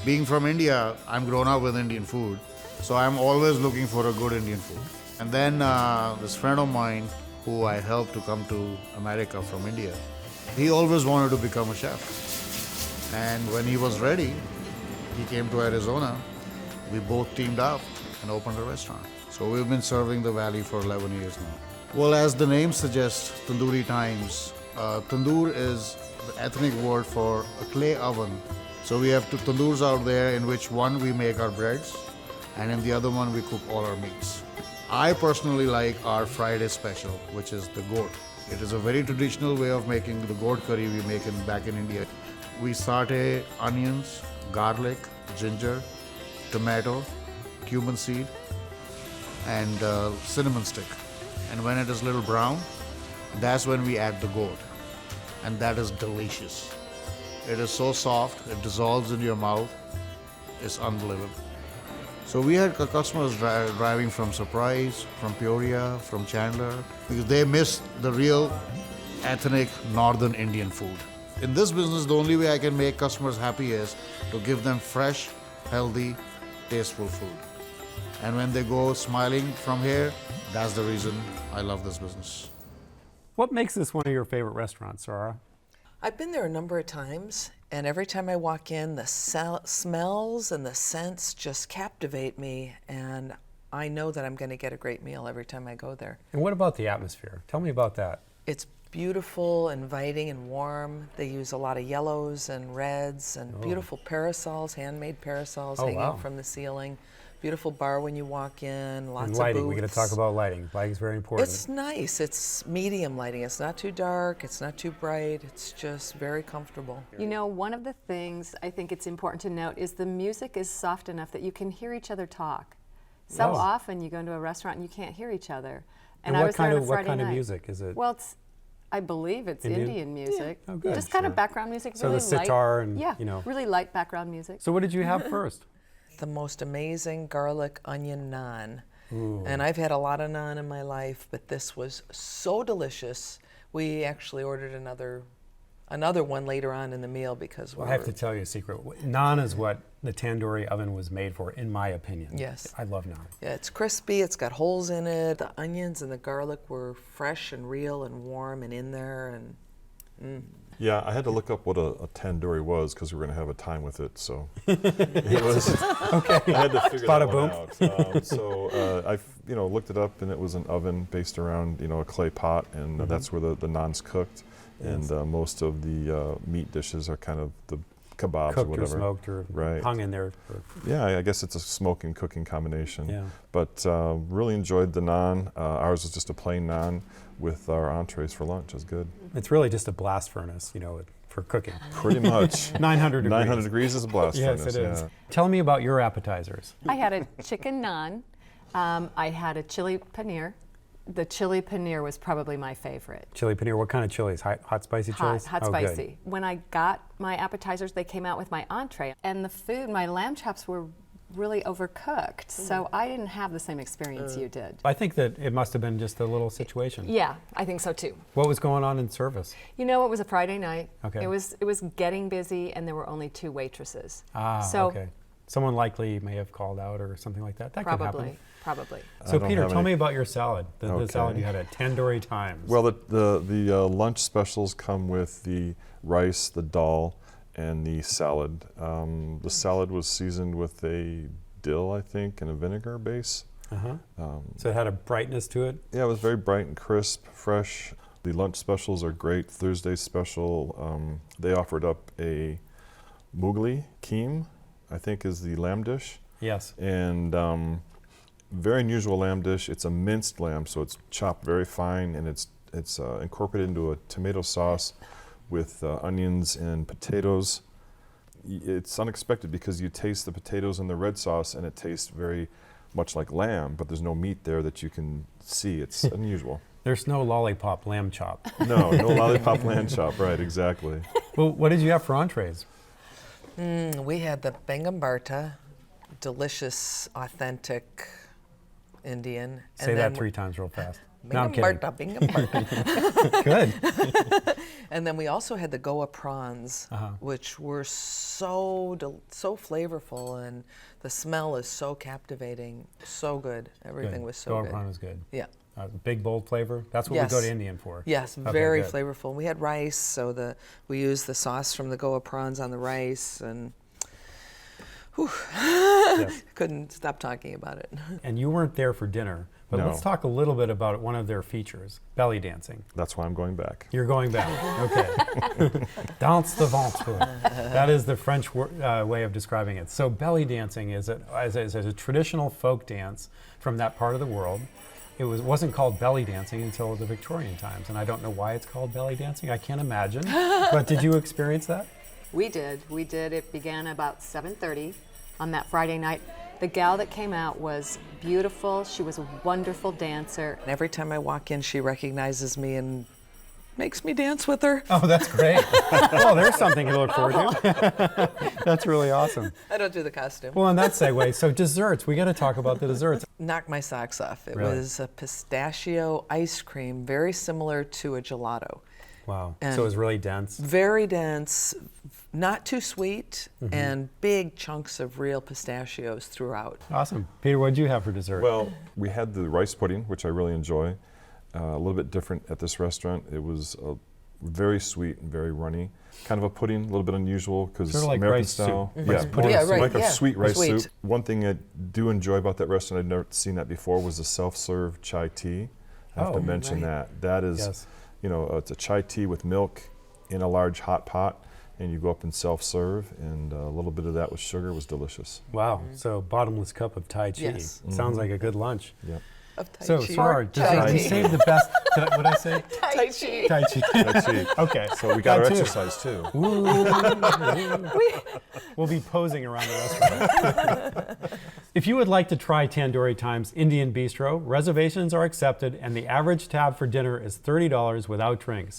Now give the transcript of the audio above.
Being from India, I'm grown up with Indian food, so I'm always looking for a good Indian food. And then this friend of mine, who I helped to come to America from India, he always wanted to become a chef. And when he was ready, he came to Arizona. We both teamed up and opened a restaurant. So we've been serving the valley for 11 years now. Well, as the name suggests, Tandoori Times, tandoor is the ethnic word for a clay oven. So we have two tandoors out there, in which one we make our breads, and in the other one we cook all our meats. I personally like our Friday special, which is the goat. It is a very traditional way of making the goat curry we make back in India. We saute onions, garlic, ginger, tomato, cumin seed, and cinnamon stick. And when it is a little brown, that's when we add the goat. And that is delicious. It is so soft, it dissolves in your mouth. It's unbelievable. So we had customers driving from Surprise, from Peoria, from Chandler, because they miss the real ethnic northern Indian food. In this business, the only way I can make customers happy is to give them fresh, healthy, tasteful food. And when they go smiling from here, that's the reason I love this business. What makes this one of your favorite restaurants, Sarah? I've been there a number of times, and every time I walk in, the smells and the scents just captivate me, and I know that I'm going to get a great meal every time I go there. And what about the atmosphere? Tell me about that. It's beautiful, inviting, and warm. They use a lot of yellows and reds and beautiful parasols, handmade parasols hanging from the ceiling. Beautiful bar when you walk in, lots and of lighting, booths. we're going to talk about lighting. Lighting's very important. It's nice. It's medium lighting. It's not too dark. It's not too bright. It's just very comfortable. You know, one of the things I think it's important to note is the music is soft enough that you can hear each other talk. So often you go into a restaurant and you can't hear each other. And I what was there kind on a of what Friday kind night. of music is it? Well, I believe it's Indian music. Yeah. Oh, good. Just kind of background music. So really the sitar light, and, you know. really light background music. So what did you have first? The most amazing garlic onion naan. Ooh. And I've had a lot of naan in my life, but this was so delicious. We actually ordered another one later on in the meal because Well, I have to tell you a secret. Naan is what the tandoori oven was made for, in my opinion. Yes. I love naan. Yeah, it's crispy, it's got holes in it. The onions and the garlic were fresh and real and warm and in there. And Yeah, I had to look up what a tandoori was because we were going to have a time with it. So it was okay. I had to figure Bada that one boom. out. So I looked it up, and it was an oven based around a clay pot, and that's where the naan's cooked. Yes. And most of the meat dishes are kind of the kebabs Cooked or whatever. or smoked or Right. hung in there. Yeah, I guess it's a smoke and cooking combination. Yeah. But really enjoyed the naan. Ours was just a plain naan with our entrees for lunch. It was good. It's really just a blast furnace, for cooking. Pretty much. 900 degrees. 900 degrees is a blast Yes, furnace. it is. Yeah. Tell me about your appetizers. I had a chicken naan. I had a chili paneer. The chili paneer was probably my favorite. Chili paneer, what kind of chilies? Hot spicy chilies? Hot, Oh, good. spicy. When I got my appetizers, they came out with my entree. And the food, my lamb chops were really overcooked. So I didn't have the same experience you did. I think that it must have been just a little situation. Yeah, I think so too. What was going on in service? You know, it was a Friday night. Okay. It was getting busy, and there were only 2 waitresses. So, okay. Someone likely may have called out or something like that. That could happen. Probably. So don't Peter, have tell any- me about your salad. The Okay. salad you had at Tandoori Times. Well, the lunch specials come with the rice, the dal, and the salad. The salad was seasoned with a dill, I think, and a vinegar base. So it had a brightness to it. Yeah, it was very bright and crisp, fresh. The lunch specials are great. Thursday special, they offered up a mugli keem, I think is the lamb dish. Yes. And very unusual lamb dish. It's a minced lamb, so it's chopped very fine, and it's incorporated into a tomato sauce with onions and potatoes. It's unexpected because you taste the potatoes in the red sauce, and it tastes very much like lamb, but there's no meat there that you can see. It's unusual. There's no lollipop lamb chop. No lollipop lamb chop. Right, exactly. Well, what did you have for entrees? we had the Bangambarta, delicious, authentic Indian. Say that 3 times real fast. No, I'm kidding. Bingham Good. And then we also had the Goa prawns, which were so flavorful, and the smell is so captivating, so good. Everything Good. was so Goa good. prawn is good. Yeah. Big, bold flavor. That's what we go to Indian for. Yes, Okay, very good. flavorful. We had rice, so we used the sauce from the Goa prawns on the rice, and Yes. couldn't stop talking about it. And you weren't there for dinner, but No. let's talk a little bit about one of their features, belly dancing. That's why I'm going back. You're going back. Okay. Danse de ventre. That is the French way of describing it. So belly dancing is a traditional folk dance from that part of the world. It wasn't called belly dancing until the Victorian times, and I don't know why it's called belly dancing. I can't imagine. But did you experience that? We did. It began about 7:30 on that Friday night. The gal that came out was beautiful. She was a wonderful dancer. And every time I walk in, she recognizes me and makes me dance with her. Oh, that's great. Well, there's something to look forward to. That's really awesome. I don't do the costume. Well, on that segue, so desserts. We got to talk about the desserts. Knocked my socks off. It Really? was a pistachio ice cream, very similar to a gelato. Wow. And So it was really dense. Very dense, not too sweet, and big chunks of real pistachios throughout. Awesome. Peter, what did you have for dessert? Well, we had the rice pudding, which I really enjoy. A little bit different at this restaurant. It was very sweet and very runny. Kind of a pudding, a little bit unusual because Sort of like American rice soup. style. Rice Yeah, pudding. Yeah, right, like yeah. a sweet rice Sweet. soup. One thing I do enjoy about that restaurant, I'd never seen that before, was the self-serve chai tea. I have Oh, to mention right. that. That is, Yes. it's a chai tea with milk in a large hot pot, and you go up and self-serve, and a little bit of that with sugar was delicious. Wow. So bottomless cup of Tai Chi. Yes. Sounds like a good lunch. Yep. Of Tai So, Chi. Sarah, Tai you Chi. saved the best. What did I say? Tai Chi. Tai Chi. Let's see. Okay. So we got our That too. exercise too. We'll be posing around the restaurant. If you would like to try Tandoori Time's Indian Bistro, reservations are accepted, and the average tab for dinner is $30 without drinks.